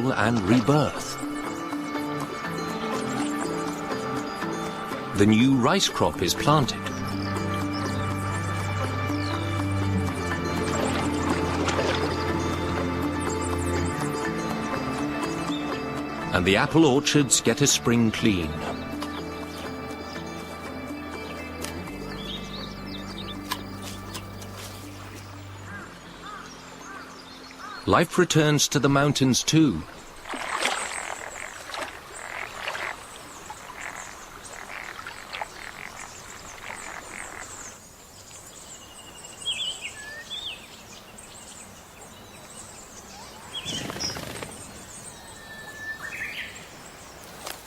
renewal and rebirth. The new rice crop is planted. And the apple orchards get a spring clean. Life returns to the mountains too.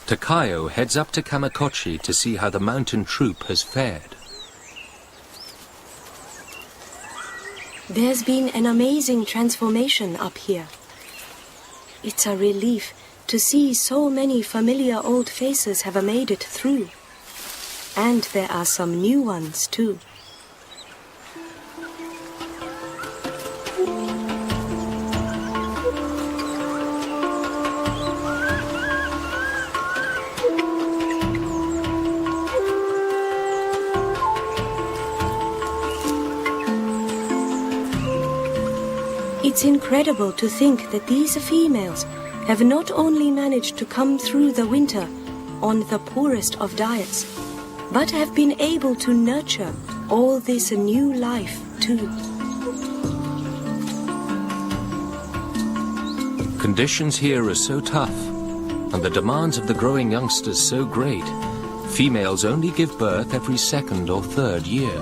Takayo heads up to Kamakochi to see how the mountain troop has fared. There's been an amazing transformation up here. It's a relief to see so many familiar old faces have made it through. And there are some new ones too. It's incredible to think that these females have not only managed to come through the winter on the poorest of diets, but have been able to nurture all this new life too. Conditions here are so tough, and the demands of the growing youngsters so great, females only give birth every second or third year.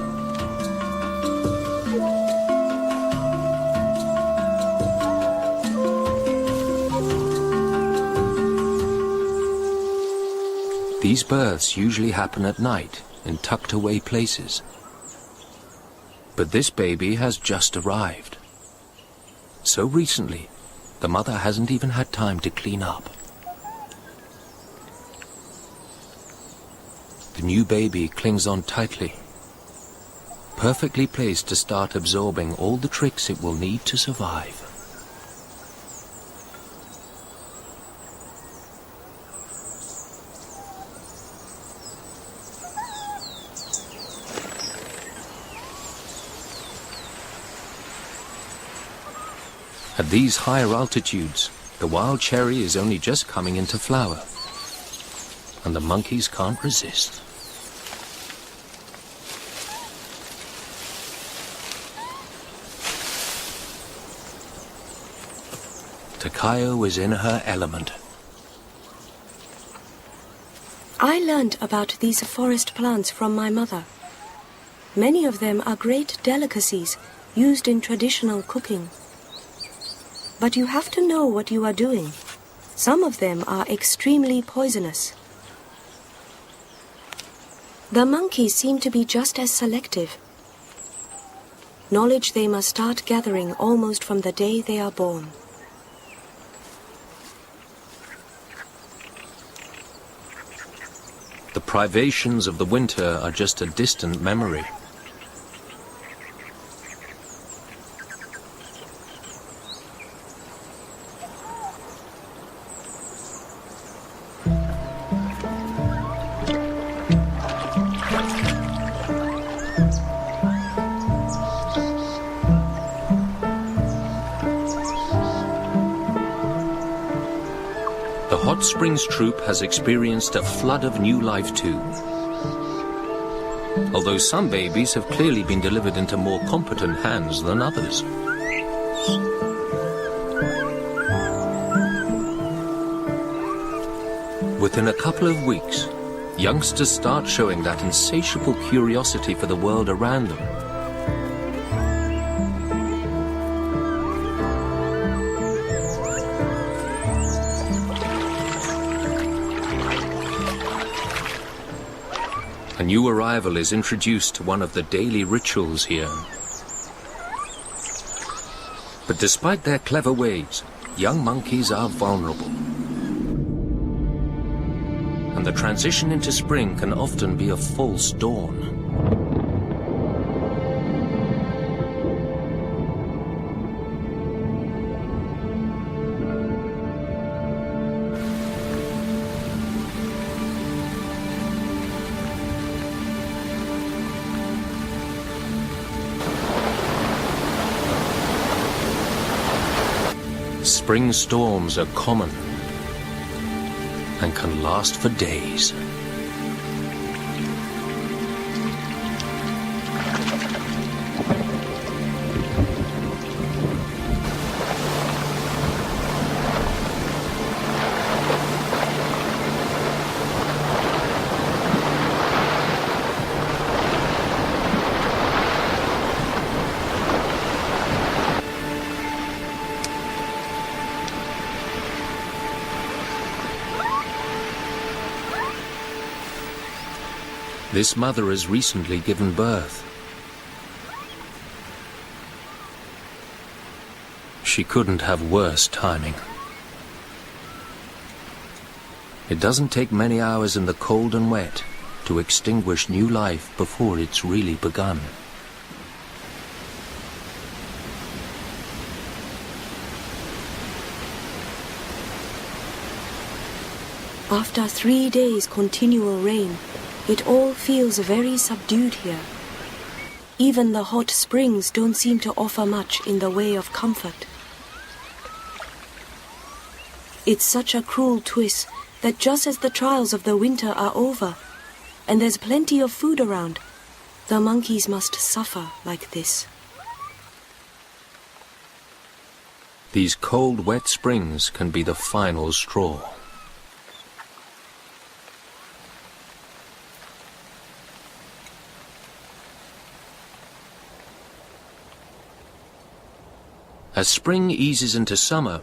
These births usually happen at night in tucked-away places. But this baby has just arrived. So recently, the mother hasn't even had time to clean up. The new baby clings on tightly, perfectly placed to start absorbing all the tricks it will need to survive. At these higher altitudes, the wild cherry is only just coming into flower, and the monkeys can't resist. Takayo is in her element. I learned about these forest plants from my mother. Many of them are great delicacies used in traditional cooking. But you have to know what you are doing. Some of them are extremely poisonous. The monkeys seem to be just as selective. Knowledge they must start gathering almost from the day they are born. The privations of the winter are just a distant memory. Hot Springs Troop has experienced a flood of new life too. Although some babies have clearly been delivered into more competent hands than others. Within a couple of weeks, youngsters start showing that insatiable curiosity for the world around them. A new arrival is introduced to one of the daily rituals here. But despite their clever ways, young monkeys are vulnerable. And the transition into spring can often be a false dawn. Spring storms are common and can last for days. This mother has recently given birth. She couldn't have worse timing. It doesn't take many hours in the cold and wet to extinguish new life before it's really begun. After 3 days' continual rain, it all feels very subdued here. Even the hot springs don't seem to offer much in the way of comfort. It's such a cruel twist that just as the trials of the winter are over, and there's plenty of food around, the monkeys must suffer like this. These cold, wet springs can be the final straw. As spring eases into summer,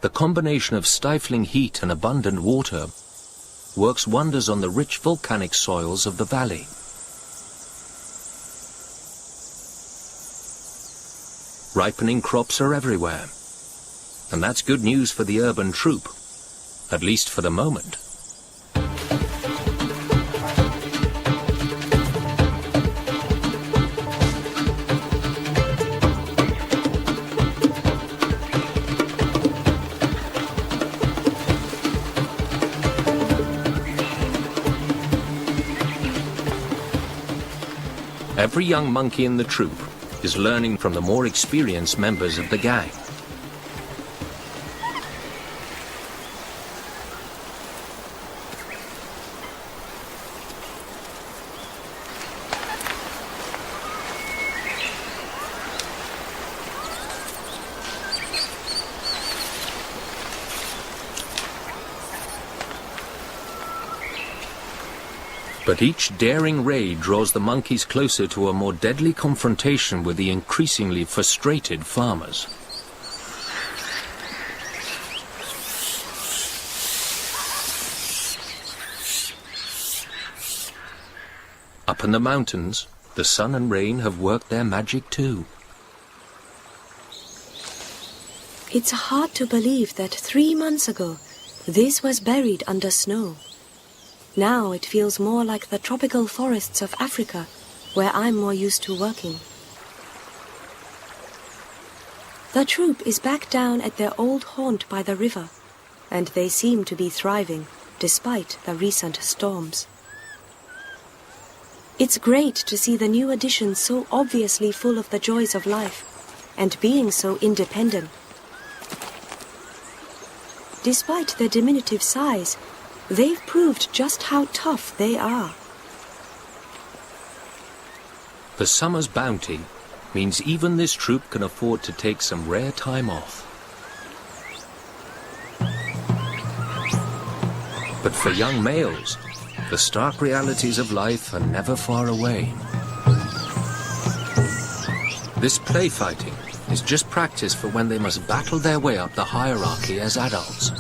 the combination of stifling heat and abundant water works wonders on the rich volcanic soils of the valley. Ripening crops are everywhere, and that's good news for the urban troupe, at least for the moment. Every young monkey in the troop is learning from the more experienced members of the gang. But each daring raid draws the monkeys closer to a more deadly confrontation with the increasingly frustrated farmers. Up in the mountains, the sun and rain have worked their magic too. It's hard to believe that 3 months ago, this was buried under snow. Now it feels more like the tropical forests of Africa, where I'm more used to working. The troop is back down at their old haunt by the river, and they seem to be thriving despite the recent storms. It's great to see the new additions so obviously full of the joys of life, and being so independent. Despite their diminutive size, they've proved just how tough they are. The summer's bounty means even this troop can afford to take some rare time off. But for young males, the stark realities of life are never far away. This play fighting is just practice for when they must battle their way up the hierarchy as adults.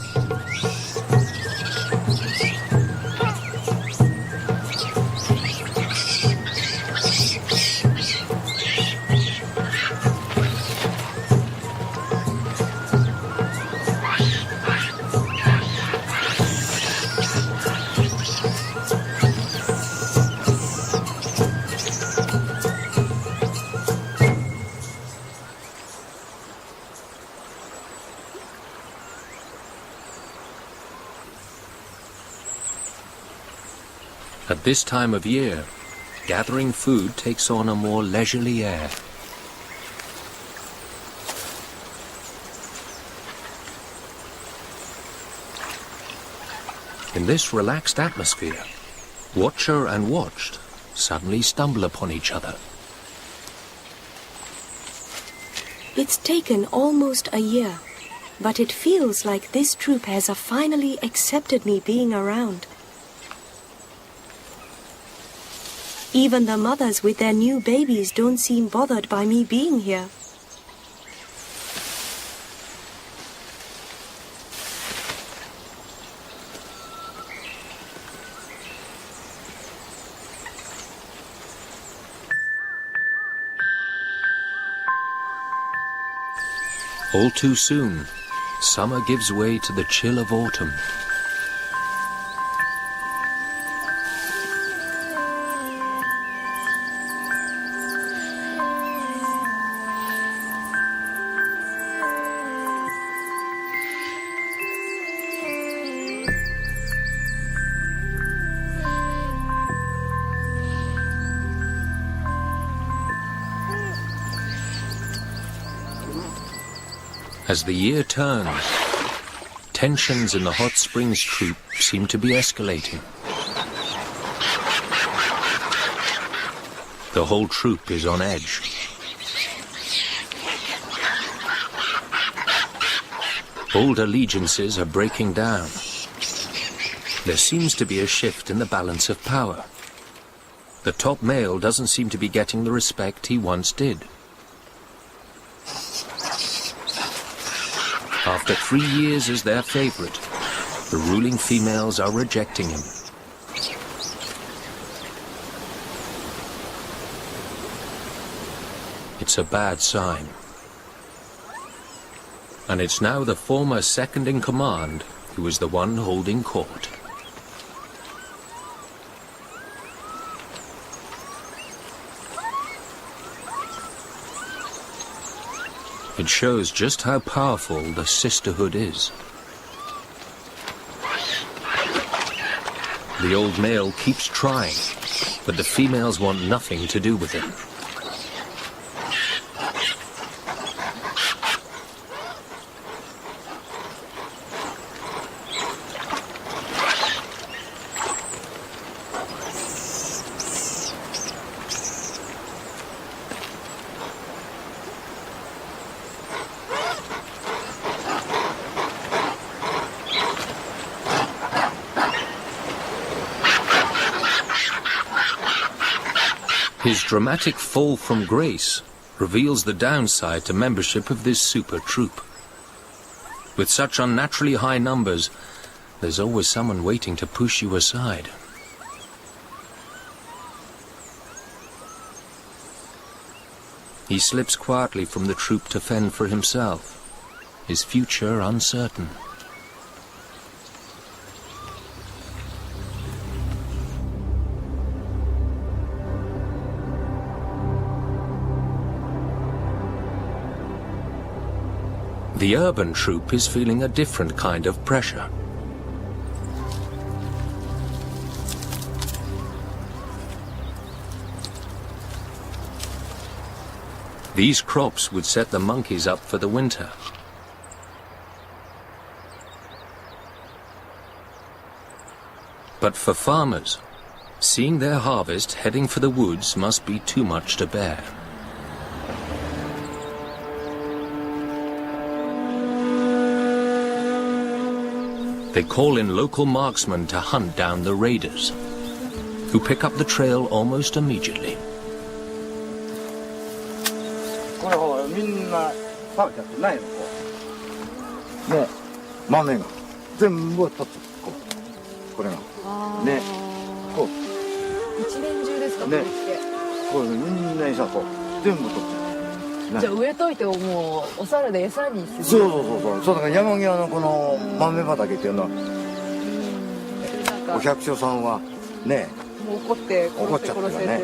At this time of year, gathering food takes on a more leisurely air. In this relaxed atmosphere, watcher and watched suddenly stumble upon each other. It's taken almost a year, but it feels like this troop has finally accepted me being around. Even the mothers with their new babies don't seem bothered by me being here. All too soon, summer gives way to the chill of autumn. As the year turns, tensions in the hot springs troop seem to be escalating. The whole troop is on edge. Old allegiances are breaking down. There seems to be a shift in the balance of power. The top male doesn't seem to be getting the respect he once did. After 3 years as their favorite, the ruling females are rejecting him. It's a bad sign. And it's now the former second-in-command who is the one holding court. It shows just how powerful the sisterhood is. The old male keeps trying, but the females want nothing to do with him. His dramatic fall from grace reveals the downside to membership of this super troop. With such unnaturally high numbers, there's always someone waiting to push you aside. He slips quietly from the troop to fend for himself, his future uncertain. The urban troop is feeling a different kind of pressure. These crops would set the monkeys up for the winter. But for farmers, seeing their harvest heading for the woods must be too much to bear. They call in local marksmen to hunt down the raiders, who pick up the trail almost immediately. これほらみんな食べちゃってないのこうね豆が全部取ってこれがねこう一年中ですかねこれみんな餌こう全部取っちゃう。じゃあ植えといてもうお皿で餌にする。そうだから山際のこの豆畑っていうのはお百姓さんはねもう怒っちゃって殺せてね。